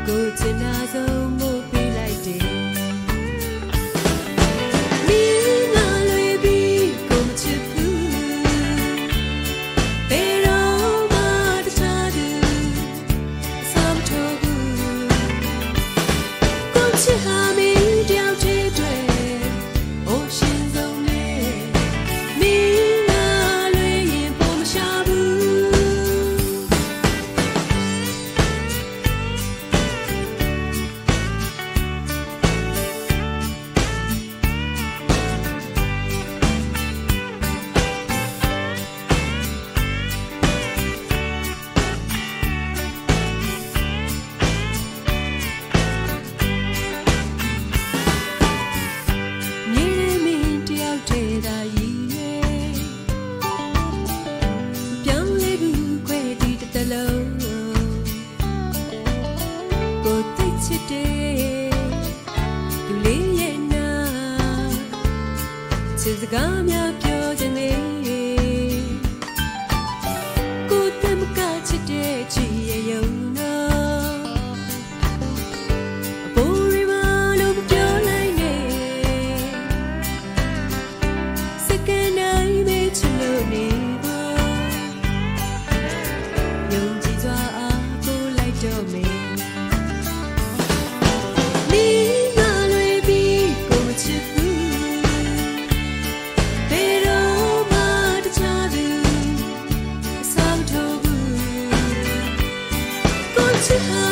ကိုချင်တာဆုံးမို့ပေးလိုက်တယ်ကိုသိချစ်တယ်သူလေးရဲ့နာချစ်စကားများပြောခြင်းနဲ့ကိုတမကချစ်တဲ့ချစ်ရဲ့ယုံနာအပေါ်ရီမလို့ပြောလိုက်နေစကန်နိုင်မေးချင်လို့နေယုံကြည်စွာအားကိုလိုက်တော့မေto